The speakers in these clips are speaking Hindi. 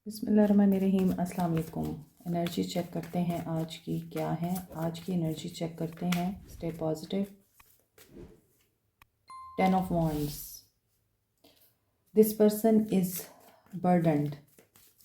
बिस्मिल्लाहिर्रहमानिर्रहीम। अस्सलाम वालेकुम। एनर्जी चेक करते हैं आज की क्या है। आज की एनर्जी चेक करते हैं। Stay positive. 10 of wands। This person is burdened.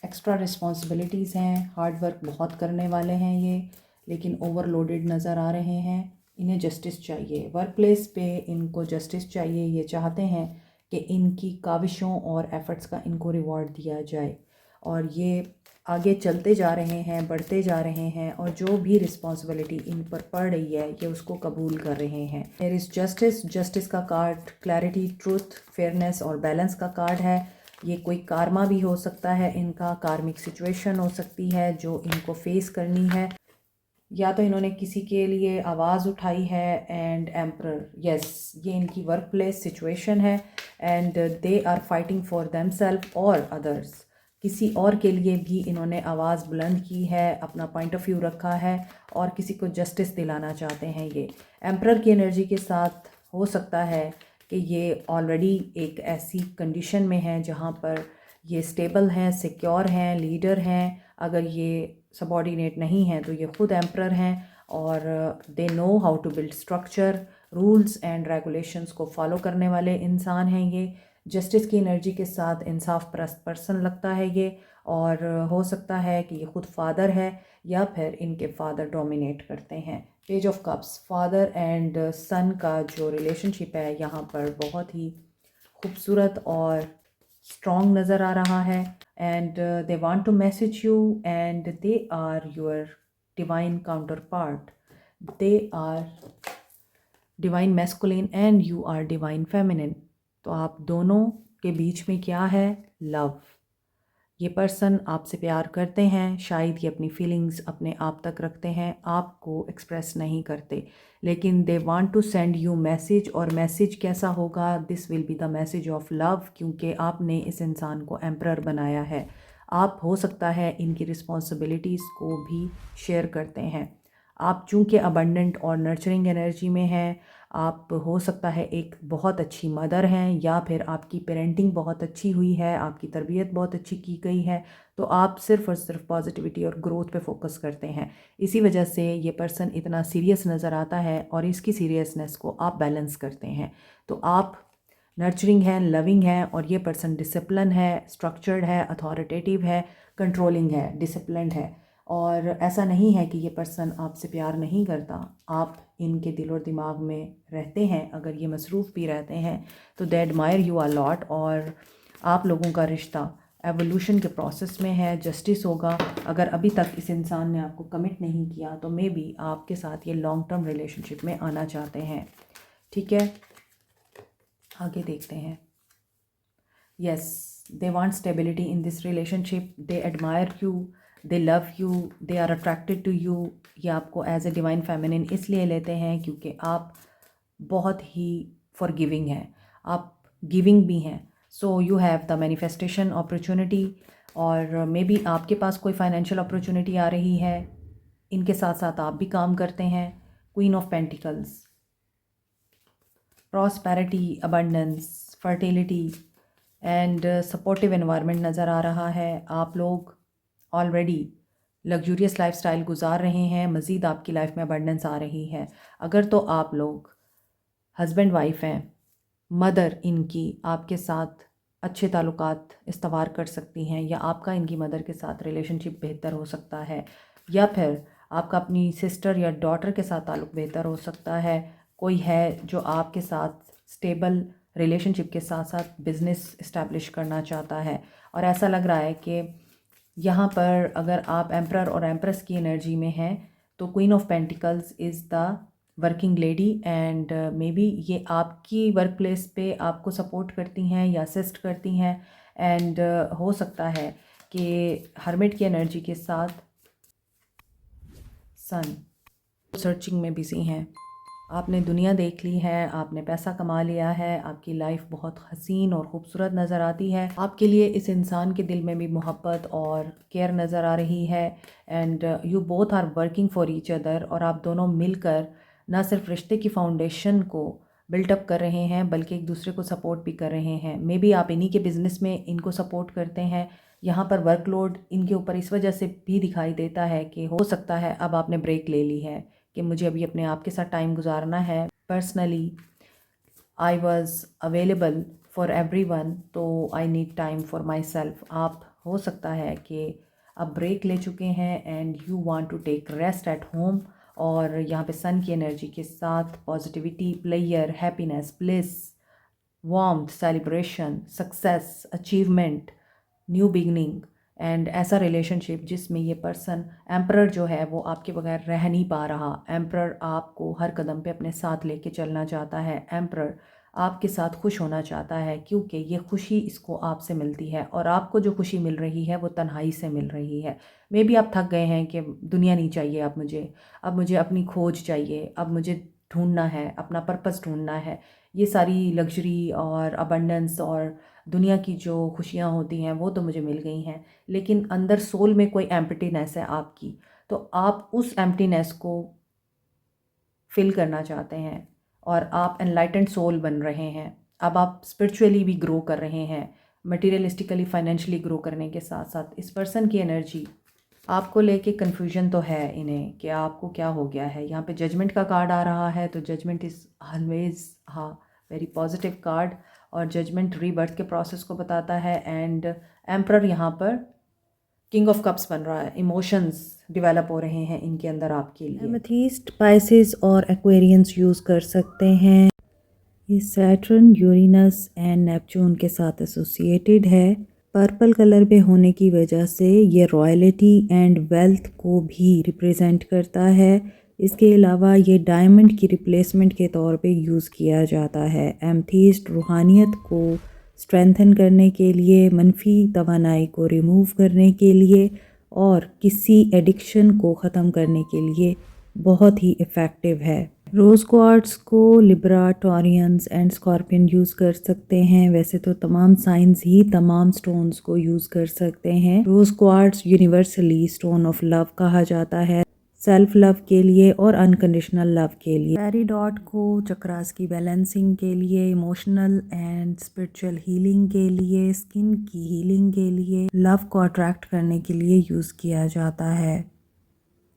Extra responsibilities हैं। हार्ड वर्क बहुत करने वाले हैं ये, लेकिन ओवरलोडेड नज़र आ रहे हैं। इन्हें जस्टिस चाहिए। वर्क प्लेस पे इनको जस्टिस चाहिए। ये चाहते हैं कि इनकी काविशों और एफ़र्ट्स का इनको रिवॉर्ड दिया जाए, और ये आगे चलते जा रहे हैं, बढ़ते जा रहे हैं, और जो भी रिस्पॉन्सिबिलिटी इन पर पड़ रही है ये उसको कबूल कर रहे हैं। There is justice. जस्टिस का कार्ड क्लैरिटी, ट्रूथ, फेयरनेस और बैलेंस का कार्ड है। ये कोई कारमा भी हो सकता है, इनका कार्मिक सिचुएशन हो सकती है जो इनको फेस करनी है, या तो इन्होंने किसी के लिए आवाज़ उठाई है। एंड एम्परर, यस, ये इनकी वर्क प्लेस सिचुएशन है and they are fighting for themselves और अदर्स। किसी और के लिए भी इन्होंने आवाज़ बुलंद की है, अपना पॉइंट ऑफ व्यू रखा है और किसी को जस्टिस दिलाना चाहते हैं। ये एम्परर की एनर्जी के साथ हो सकता है कि ये ऑलरेडी एक ऐसी कंडीशन में है जहाँ पर ये स्टेबल हैं, सिक्योर हैं, लीडर हैं। अगर ये सबॉर्डिनेट नहीं हैं तो ये खुद एम्परर हैं और they know how to build structure, rules and regulations को फॉलो करने वाले इंसान हैं ये। जस्टिस की एनर्जी के साथ इंसाफ परस्त पर्सन लगता है ये, और हो सकता है कि ये खुद फादर है या फिर इनके फादर डोमिनेट करते हैं। Page of cups, father and son का जो रिलेशनशिप है यहाँ पर बहुत ही खूबसूरत और स्ट्रॉन्ग नज़र आ रहा है। And they want to message you and they are your divine counterpart. They are divine masculine and you are divine feminine. तो आप दोनों के बीच में क्या है? लव। ये पर्सन आपसे प्यार करते हैं। शायद ये अपनी फीलिंग्स अपने आप तक रखते हैं, आपको एक्सप्रेस नहीं करते, लेकिन they want to send you message. और मैसेज कैसा होगा? This will be the message of love, क्योंकि आपने इस इंसान को एम्परर बनाया है। आप हो सकता है इनकी रिस्पॉन्सिबिलिटीज़ को भी शेयर करते हैं। आप चूँकि अबंडेंट और नर्चरिंग एनर्जी में हैं, आप हो सकता है एक बहुत अच्छी मदर हैं, या फिर आपकी पेरेंटिंग बहुत अच्छी हुई है, आपकी तरबियत बहुत अच्छी की गई है, तो आप सिर्फ़ और सिर्फ पॉजिटिविटी और ग्रोथ पे फोकस करते हैं। इसी वजह से ये पर्सन इतना सीरियस नज़र आता है और इसकी सीरियसनेस को आप बैलेंस करते हैं। तो आप नर्चरिंग हैं, लविंग हैं, और ये पर्सन डिसिप्लिन है, स्ट्रक्चर्ड है, अथॉरिटेटिव है, कंट्रोलिंग है, डिसिप्लिन्ड है। और ऐसा नहीं है कि ये पर्सन आपसे प्यार नहीं करता, आप इनके दिल और दिमाग में रहते हैं। अगर ये मसरूफ़ भी रहते हैं तो दे एडमायर यू अ लॉट, और आप लोगों का रिश्ता एवोल्यूशन के प्रोसेस में है। जस्टिस होगा। अगर अभी तक इस इंसान ने आपको कमिट नहीं किया तो मे बी आपके साथ ये लॉन्ग टर्म रिलेशनशिप में आना चाहते हैं। ठीक है, आगे देखते हैं। Yes, they want stability in this relationship. They admire you, they love you, they are attracted to you. ये आपको एज ए डिवाइन फेमिनिन इसलिए लेते हैं क्योंकि आप बहुत ही फॉरगिविंग हैं, आप गिविंग भी हैं। So you have the manifestation opportunity, और मे बी आपके पास कोई फाइनेंशियल अपॉर्चुनिटी आ रही है, इनके साथ साथ आप भी काम करते हैं। Queen of pentacles, prosperity, abundance, fertility and supportive environment नज़र आ रहा है। आप लोग ऑलरेडी लग्जूरियस लाइफस्टाइल गुजार रहे हैं, मज़ीद आपकी लाइफ में अबंडेंस आ रही है। अगर तो आप लोग हस्बैंड वाइफ हैं, मदर इनकी आपके साथ अच्छे ताल्लुकात इस्तवार कर सकती हैं, या आपका इनकी मदर के साथ रिलेशनशिप बेहतर हो सकता है, या फिर आपका अपनी सिस्टर या डॉटर के साथ ताल्लुक बेहतर हो सकता है। कोई है जो आपके साथ स्टेबल रिलेशनशिप के साथ साथ बिज़नेस इस्टेब्लिश करना चाहता है, और ऐसा लग रहा है कि यहाँ पर अगर आप एम्परर और एम्प्रेस की एनर्जी में हैं तो queen of pentacles is the working lady, and may be ये आपकी वर्क प्लेस पे आपको सपोर्ट करती हैं या असिस्ट करती हैं। एंड हो सकता है कि हर्मिट की एनर्जी के साथ सन सर्चिंग में बिजी हैं। आपने दुनिया देख ली है, आपने पैसा कमा लिया है, आपकी लाइफ बहुत हसीन और ख़ूबसूरत नज़र आती है। आपके लिए इस इंसान के दिल में भी मोहब्बत और केयर नज़र आ रही है। And you both are working for each other, और आप दोनों मिलकर ना सिर्फ रिश्ते की फाउंडेशन को बिल्टअप कर रहे हैं, बल्कि एक दूसरे को सपोर्ट भी कर रहे हैं। मे बी आप इन्हीं के बिज़नेस में इनको सपोर्ट करते हैं। यहाँ पर वर्कलोड इनके ऊपर इस वजह से भी दिखाई देता है कि हो सकता है अब आपने ब्रेक ले ली है कि मुझे अभी अपने आप के साथ टाइम गुजारना है। Personally I was available for everyone, तो I need time for myself. आप हो सकता है कि अब ब्रेक ले चुके हैं and you want to take rest at home. और यहाँ पे सन की एनर्जी के साथ positivity, player, happiness, bliss, warmth, celebration, success, achievement, new beginning and ऐसा रिलेशनशिप जिसमें ये पर्सन एम्परर जो है वो आपके बगैर रह नहीं पा रहा। एम्परर आपको हर कदम पे अपने साथ लेके चलना चाहता है। एम्परर आपके साथ खुश होना चाहता है, क्योंकि ये खुशी इसको आपसे मिलती है और आपको जो खुशी मिल रही है वो तन्हाई से मिल रही है। मे बी आप थक गए हैं कि दुनिया नहीं चाहिए अब मुझे अपनी खोज चाहिए, अब मुझे ढूंढना है, अपना पर्पस ढूंढना है। ये सारी लग्जरी और अबंडेंस और दुनिया की जो खुशियाँ होती हैं वो तो मुझे मिल गई हैं, लेकिन अंदर सोल में कोई एम्प्टीनेस है आपकी, तो आप उस एम्प्टीनेस को फिल करना चाहते हैं और आप एनलाइटेंड सोल बन रहे हैं। अब आप स्पिरिचुअली भी ग्रो कर रहे हैं, मटेरियलिस्टिकली, फाइनेंशियली ग्रो करने के साथ साथ इस पर्सन की एनर्जी आपको लेके कन्फ्यूजन तो है इन्हें कि आपको क्या हो गया है। यहाँ पे जजमेंट का कार्ड आ रहा है, तो जजमेंट इज़ ऑलवेज हाँ वेरी पॉजिटिव कार्ड, और जजमेंट रीबर्थ के प्रोसेस को बताता है। एंड एम्परर यहाँ पर किंग ऑफ कप्स बन रहा है, इमोशंस डेवलप हो रहे हैं इनके अंदर आपके लिए। एमेथिस्ट, पाइसेस और एक्वेरियंस यूज़ कर सकते हैं। ये सैटर्न, यूरेनस एंड नेपच्यून के साथ एसोसिएटेड है। पर्पल कलर पे होने की वजह से ये रॉयल्टी एंड वेल्थ को भी रिप्रेजेंट करता है। इसके अलावा ये डायमंड की रिप्लेसमेंट के तौर पे यूज़ किया जाता है। एमेथिस्ट रूहानियत को स्ट्रेंथन करने के लिए, मनफी तवानाई को रिमूव करने के लिए और किसी एडिक्शन को ख़त्म करने के लिए बहुत ही इफ़ेक्टिव है। रोज़ क्वार्ट्स को Libra, Taureans and scorpion use कर सकते हैं। वैसे तो तमाम साइंस ही तमाम स्टोन्स को यूज़ कर सकते हैं। Rose quartz universally stone of love कहा जाता है, सेल्फ लव के लिए और अनकंडीशनल लव के लिए। पेरिडॉट को चक्रास की बैलेंसिंग के लिए, इमोशनल एंड स्पिरिचुअल हीलिंग के लिए, स्किन की हीलिंग के लिए, लव को अट्रैक्ट करने के लिए यूज़ किया जाता है।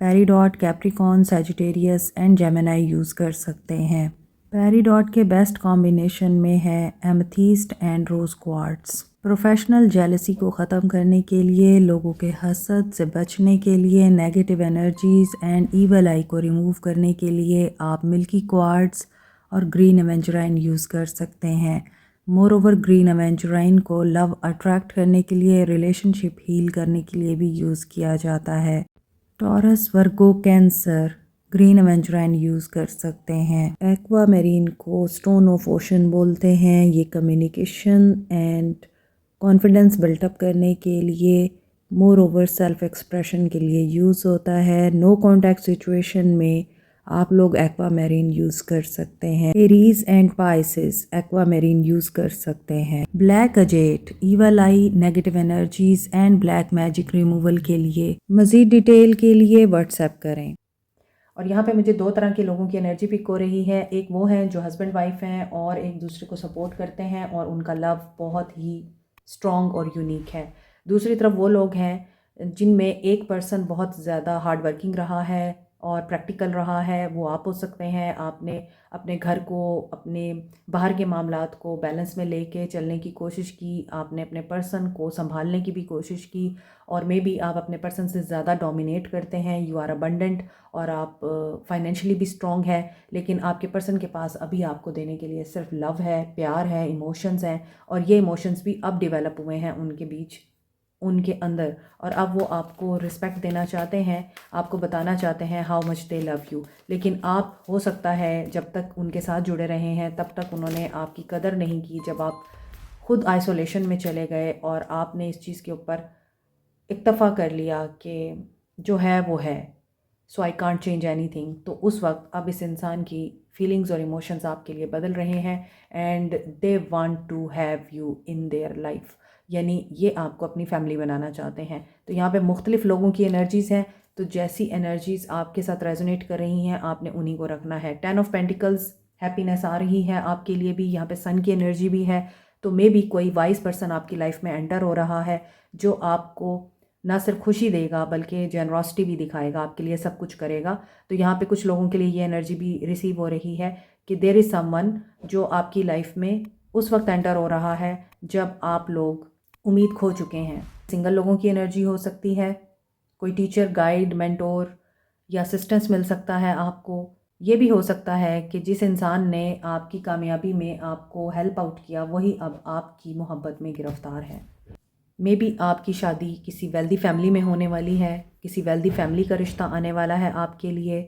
Peridot Capricorn, Sagittarius and Gemini use कर सकते हैं। पेरिडॉट के बेस्ट कॉम्बिनेशन में है amethyst and rose quartz. Professional jealousy को ख़त्म करने के लिए, लोगों के हसद से बचने के लिए, नेगेटिव एनर्जीज़ एंड ईवल आई को रिमूव करने के लिए आप मिल्की क्वार्ट्स और ग्रीन एवेंजराइन यूज़ कर सकते हैं। मोर ओवर ग्रीन एवेंजराइन को लव अट्रैक्ट करने के लिए, रिलेशनशिप हील करने के लिए भी यूज़ किया जाता है। Taurus, Virgo, cancer green एवेंजराइन use कर सकते हैं। एक्वा मेरीन को स्टोन ऑफ ओशन बोलते हैं। ये कम्युनिकेशन एंड कॉन्फिडेंस बिल्टअप करने के लिए, मोर ओवर सेल्फ एक्सप्रेशन के लिए यूज़ होता है। नो कॉन्टैक्ट सिचुएशन में आप लोग एक्वा मेरीन यूज़ कर सकते हैं। Aries and Pisces aqua marine use कर सकते हैं। Black अजेट, evil I, negative energies and black magic removal के लिए। मज़ीद डिटेल के लिए व्हाट्सएप करें। और यहाँ पे मुझे दो तरह के लोगों की एनर्जी पिक हो रही है। एक वो हैं जो हस्बैंड वाइफ हैं और एक दूसरे को सपोर्ट करते हैं और उनका लव बहुत ही स्ट्रॉन्ग और यूनिक है। दूसरी तरफ वो लोग हैं जिनमें एक पर्सन बहुत ज़्यादा हार्ड वर्किंग रहा है और प्रैक्टिकल रहा है। वो आप हो सकते हैं। आपने अपने घर को, अपने बाहर के मामलात को बैलेंस में लेके चलने की कोशिश की, आपने अपने पर्सन को संभालने की भी कोशिश की, और मे बी आप अपने पर्सन से ज़्यादा डोमिनेट करते हैं। यू आर अबंडेंट और आप फाइनेंशियली भी स्ट्रॉन्ग है, लेकिन आपके पर्सन के पास अभी आपको देने के लिए सिर्फ लव है, प्यार है, इमोशंस हैं, और ये इमोशंस भी अब डेवलप हुए हैं उनके बीच, उनके अंदर, और अब वो आपको रिस्पेक्ट देना चाहते हैं, आपको बताना चाहते हैं how much they love you. लेकिन आप हो सकता है जब तक उनके साथ जुड़े रहे हैं तब तक उन्होंने आपकी कदर नहीं की। जब आप खुद आइसोलेशन में चले गए और आपने इस चीज़ के ऊपर इत्तफा कर लिया कि जो है वो है, सो आई कांट चेंज एनीथिंग, तो उस वक्त अब इस इंसान की फीलिंग्स और इमोशंस आपके लिए बदल रहे हैं and they want to have you in their life, यानी ये आपको अपनी फैमिली बनाना चाहते हैं। तो यहाँ पे मुख्तलिफ लोगों की एनर्जीज़ हैं, तो जैसी एनर्जीज़ आपके साथ रेजोनेट कर रही हैं आपने उन्हीं को रखना है। 10 ऑफ पेंटिकल्स हैप्पीनेस आ रही है आपके लिए भी, यहाँ पे सन की एनर्जी भी है। तो मे बी कोई वाइज पर्सन आपकी लाइफ में एंटर हो रहा है जो आपको ना सिर्फ खुशी देगा बल्कि जेनरॉसिटी भी दिखाएगा, आपके लिए सब कुछ करेगा। तो यहाँ पे कुछ लोगों के लिए ये एनर्जी भी रिसीव हो रही है कि देयर इज़ समवन जो आपकी लाइफ में उस वक्त एंटर हो रहा है जब आप लोग उम्मीद खो चुके हैं। सिंगल लोगों की एनर्जी हो सकती है, कोई टीचर, गाइड, मेंटोर या असिस्टेंस मिल सकता है आपको। ये भी हो सकता है कि जिस इंसान ने आपकी कामयाबी में आपको हेल्प आउट किया वही अब आपकी मोहब्बत में गिरफ्तार है। मे बी आपकी शादी किसी वेल्दी फैमिली में होने वाली है, किसी वेल्दी फैमिली का रिश्ता आने वाला है आपके लिए,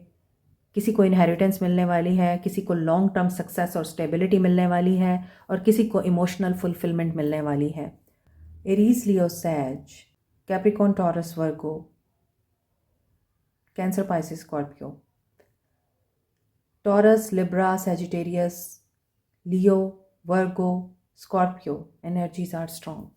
किसी को इनहेरिटेंस मिलने वाली है, किसी को लॉन्ग टर्म सक्सेस और स्टेबिलिटी मिलने वाली है और किसी को इमोशनल फुलफिलमेंट मिलने वाली है। Aries, Leo, Sag, Capricorn, Taurus, Virgo, Cancer, Pisces, Scorpio. Taurus, Libra, Sagittarius, Leo, Virgo, Scorpio energies are strong.